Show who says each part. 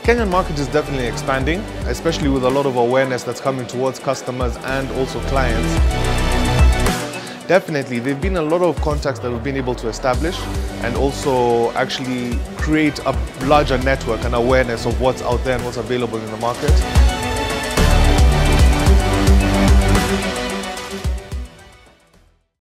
Speaker 1: Kenyan market is definitely expanding, especially with a lot of awareness that's coming towards customers and also clients. Definitely, there have been a lot of contacts that we've been able to establish and also actually create a larger network and awareness of what's out there and what's available in the market.